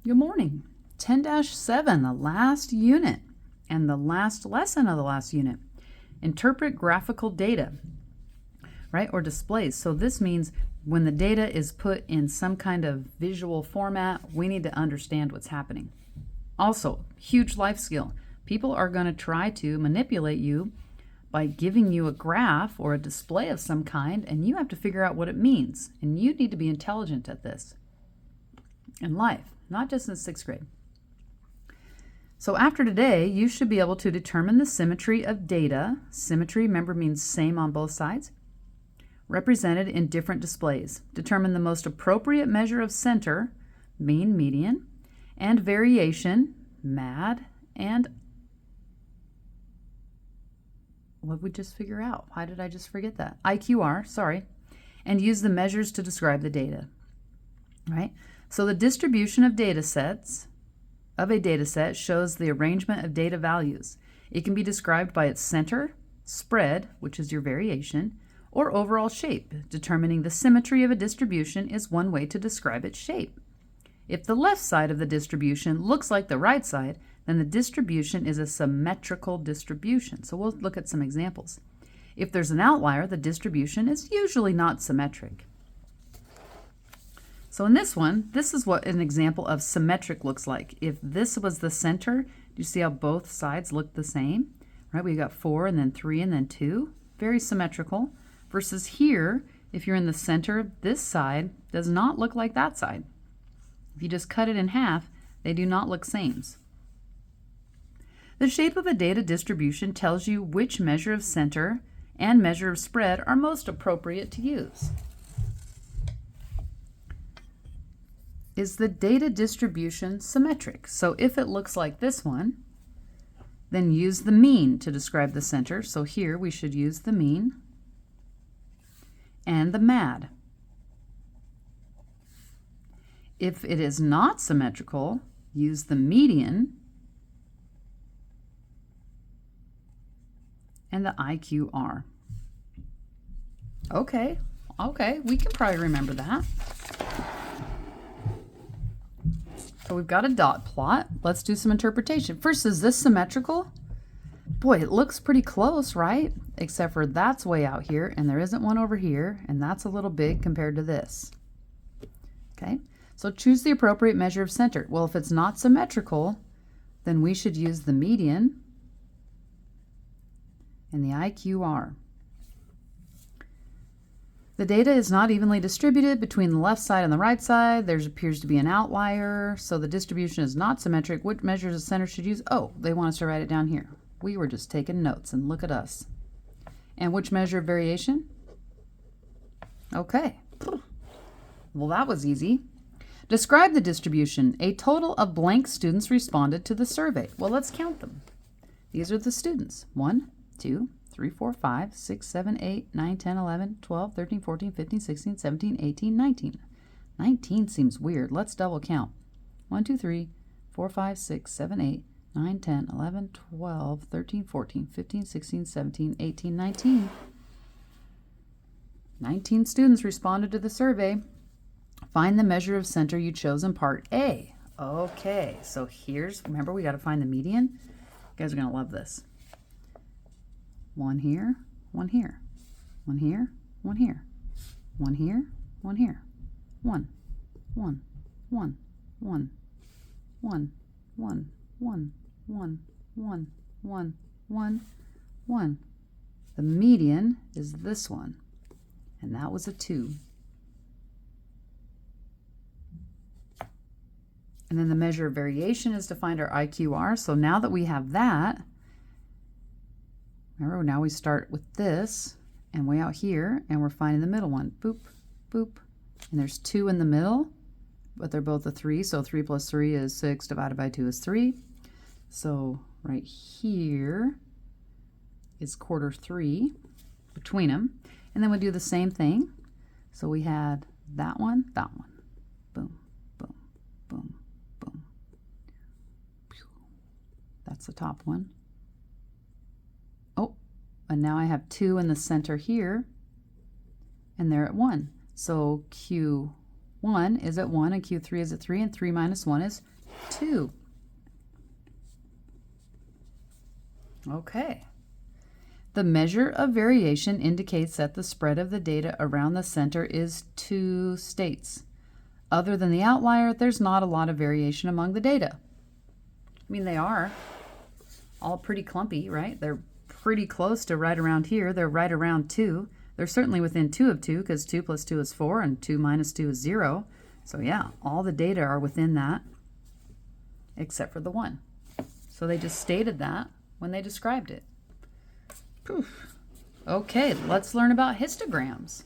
Good morning. 10-7, the last unit and the last lesson of the last unit. Interpret graphical data, right, or displays. So this means when the data is put in some kind of visual format, we need to understand what's happening. Also, huge life skill. People are going to try to manipulate you by giving you a graph or a display of some kind, and you have to figure out what it means. And you need to be intelligent at this in life, not just in 6th grade. So after today, you should be able to determine the symmetry of data. Symmetry, remember, means same on both sides, represented in different displays. Determine the most appropriate measure of center, mean, median, and variation, MAD, and what did we just figure out? Why did I just forget that? IQR, sorry. And use the measures to describe the data, right? So the distribution of data sets, of a data set, shows the arrangement of data values. It can be described by its center, spread, which is your variation, or overall shape. Determining the symmetry of a distribution is one way to describe its shape. If the left side of the distribution looks like the right side, then the distribution is a symmetrical distribution. So we'll look at some examples. If there's an outlier, the distribution is usually not symmetric. So in this one, this is what an example of symmetric looks like. If this was the center, do you see how both sides look the same? Right, we got 4 and then 3 and then 2. Very symmetrical. Versus here, if you're in the center, this side does not look like that side. If you just cut it in half, they do not look sames. The shape of a data distribution tells you which measure of center and measure of spread are most appropriate to use. Is the data distribution symmetric? So if it looks like this one, then use the mean to describe the center. So here we should use the mean and the MAD. If it is not symmetrical, use the median and the IQR. Okay, we can probably remember that. So we've got a dot plot. Let's do some interpretation. First, is this symmetrical? Boy, it looks pretty close, right? Except for that's way out here, and there isn't one over here, and that's a little big compared to this. Okay, so choose the appropriate measure of center. Well, if it's not symmetrical, then we should use the median and the IQR. The data is not evenly distributed between the left side and the right side. There appears to be an outlier, so the distribution is not symmetric. What measures of center should use? Oh, they want us to write it down here. We were just taking notes, and look at us. And which measure of variation? Okay. Well, that was easy. Describe the distribution. A total of blank students responded to the survey. Well, let's count them. These are the students. 1, 2, 3, 4, 5, 6, 7, 8, 9, 10, 11, 12, 13, 14, 15, 16, 17, 18, 19. 19 seems weird. Let's double count. 1, 2, 3, 4, 5, 6, 7, 8, 9, 10, 11, 12, 13, 14, 15, 16, 17, 18, 19. 19 students responded to the survey. Find the measure of center you chose in part A. Okay, so remember we got to find the median. You guys are going to love this. 1 here, 1 here, 1 here, 1 here, 1 here, 1 here, 1, 1, 1, 1, 1, 1, 1, 1, 1, 1, 1, 1. The median is this one, and that was a 2. And then the measure of variation is to find our IQR. So now that we have that, remember, now we start with this and way out here, and we're finding the middle one. Boop, boop. And there's 2 in the middle, but they're both a 3. So 3 plus 3 is 6 divided by 2 is 3. So right here is quarter 3 between them. And then we do the same thing. So we had that one. Boom, boom, boom, boom. That's the top one. Oh, and now I have 2 in the center here, and they're at 1. So Q1 is at 1, and Q3 is at 3, and 3 minus 1 is 2. Okay. The measure of variation indicates that the spread of the data around the center is 2 states. Other than the outlier, there's not a lot of variation among the data. I mean, they are all pretty clumpy, right? They're pretty close to right around here. They're right around 2. They're certainly within 2 of 2 because 2 plus 2 is 4 and 2 minus 2 is 0. So yeah, all the data are within that except for the 1. So they just stated that when they described it. Poof. Okay, let's learn about histograms.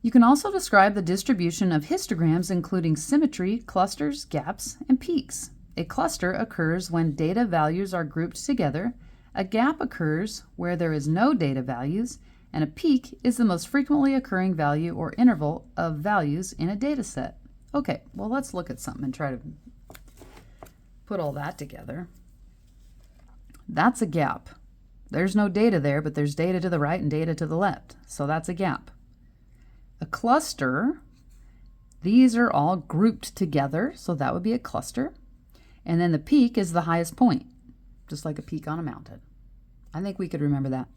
You can also describe the distribution of histograms including symmetry, clusters, gaps, and peaks. A cluster occurs when data values are grouped together, a gap occurs where there is no data values, and a peak is the most frequently occurring value or interval of values in a data set. Okay, well let's look at something and try to put all that together. That's a gap. There's no data there, but there's data to the right and data to the left, so that's a gap. A cluster, these are all grouped together, so that would be a cluster. And then the peak is the highest point, just like a peak on a mountain. I think we could remember that.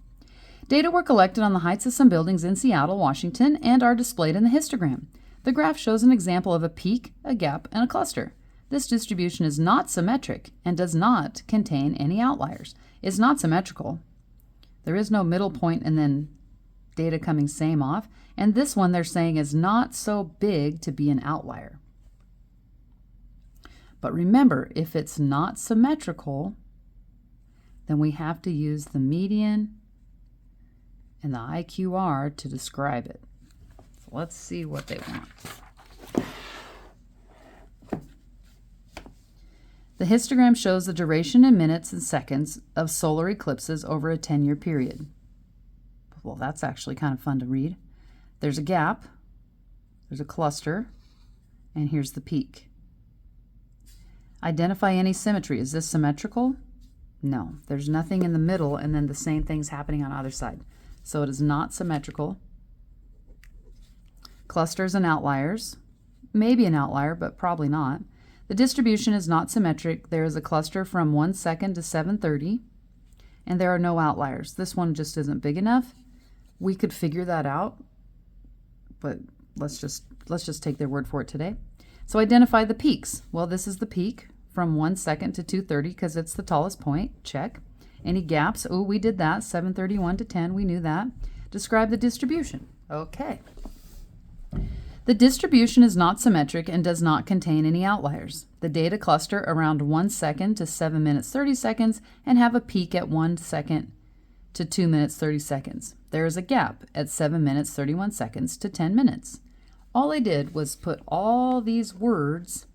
Data were collected on the heights of some buildings in Seattle, Washington, and are displayed in the histogram. The graph shows an example of a peak, a gap, and a cluster. This distribution is not symmetric and does not contain any outliers. It's not symmetrical. There is no middle point and then data coming same off. And this one they're saying is not so big to be an outlier. But remember, if it's not symmetrical, then we have to use the median and the IQR to describe it. So let's see what they want. The histogram shows the duration in minutes and seconds of solar eclipses over a 10-year period. Well, that's actually kind of fun to read. There's a gap, there's a cluster, and here's the peak. Identify any symmetry. Is this symmetrical? No, there's nothing in the middle and then the same thing's happening on either side. So it is not symmetrical. Clusters and outliers. Maybe an outlier, but probably not. The distribution is not symmetric. There is a cluster from 1 second to 730, and there are no outliers. This one just isn't big enough. We could figure that out, but let's just take their word for it today. So identify the peaks. Well, this is the peak from 1 second to 230 because it's the tallest point. Check. Any gaps? Oh, we did that. 731 to 10. We knew that. Describe the distribution. Okay. The distribution is not symmetric and does not contain any outliers. The data cluster around 1 second to 7 minutes 30 seconds and have a peak at 1 second to 2 minutes 30 seconds. There is a gap at 7 minutes 31 seconds to 10 minutes. All I did was put all these words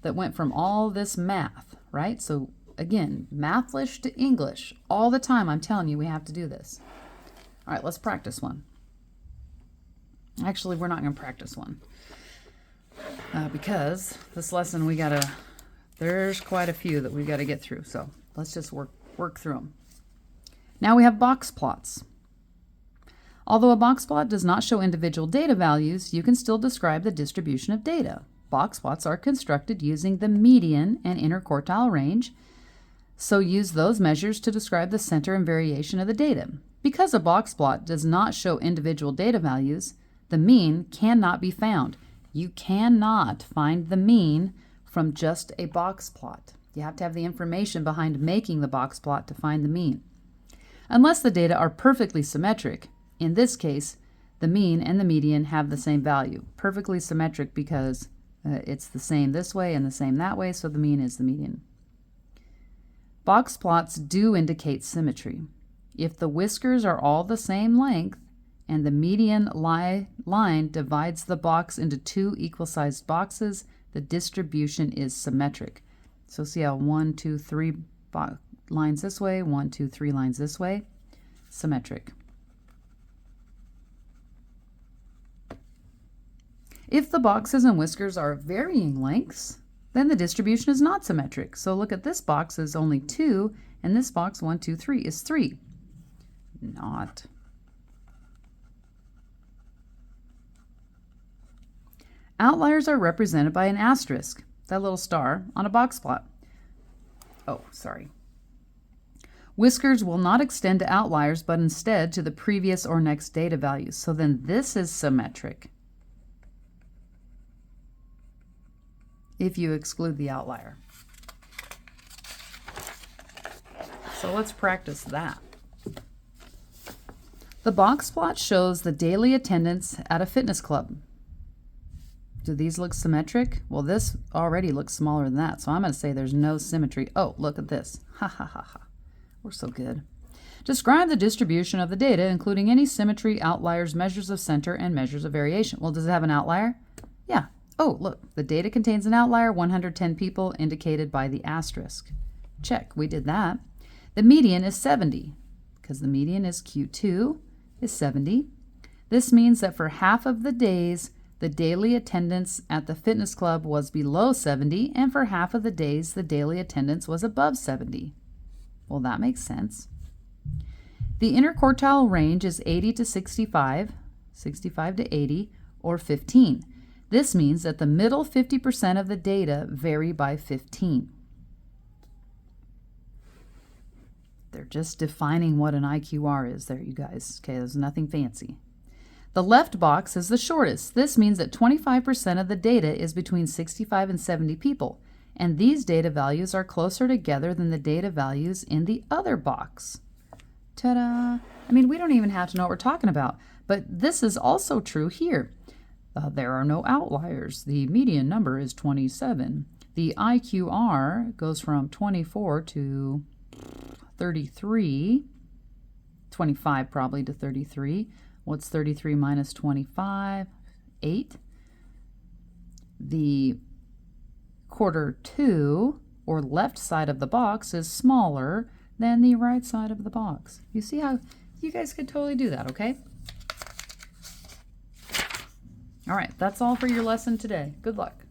that went from all this math, right? So again, Mathlish to English. All the time I'm telling you we have to do this. All right, let's practice one. Actually, we're not going to practice one because this lesson there's quite a few that we got to get through. So let's just work through them. Now we have box plots. Although a box plot does not show individual data values, you can still describe the distribution of data. Box plots are constructed using the median and interquartile range, so use those measures to describe the center and variation of the data. Because a box plot does not show individual data values, the mean cannot be found. You cannot find the mean from just a box plot. You have to have the information behind making the box plot to find the mean. Unless the data are perfectly symmetric, in this case, the mean and the median have the same value. Perfectly symmetric because it's the same this way and the same that way, so the mean is the median. Box plots do indicate symmetry. If the whiskers are all the same length, and the median line divides the box into 2 equal-sized boxes, the distribution is symmetric. So see how 1, 2, 3 lines this way, 1, 2, 3 lines this way, symmetric. If the boxes and whiskers are varying lengths, then the distribution is not symmetric. So look at this box is only 2, and this box, 1, 2, 3, is 3. Not. Outliers are represented by an asterisk, that little star, on a box plot. Oh, sorry. Whiskers will not extend to outliers, but instead to the previous or next data values. So then this is symmetric if you exclude the outlier. So let's practice that. The box plot shows the daily attendance at a fitness club. Do these look symmetric? Well, this already looks smaller than that, so I'm going to say there's no symmetry. Oh, look at this. Ha ha ha ha. We're so good. Describe the distribution of the data, including any symmetry, outliers, measures of center, and measures of variation. Well, does it have an outlier? Yeah. Oh, look. The data contains an outlier, 110 people, indicated by the asterisk. Check. We did that. The median is 70, because the median is Q2 is 70. This means that for half of the days, the daily attendance at the fitness club was below 70, and for half of the days, the daily attendance was above 70. Well, that makes sense. The interquartile range is 80 to 65, 65 to 80, or 15. This means that the middle 50% of the data vary by 15. They're just defining what an IQR is there, you guys. Okay, there's nothing fancy. The left box is the shortest. This means that 25% of the data is between 65 and 70 people, and these data values are closer together than the data values in the other box. Ta-da! I mean, we don't even have to know what we're talking about, but this is also true here. There are no outliers. The median number is 27. The IQR goes from 24 to 33, 25 probably to 33. What's 33 minus 25? 8. The quarter 2, or left side of the box, is smaller than the right side of the box. You see how you guys could totally do that, okay? All right, that's all for your lesson today. Good luck.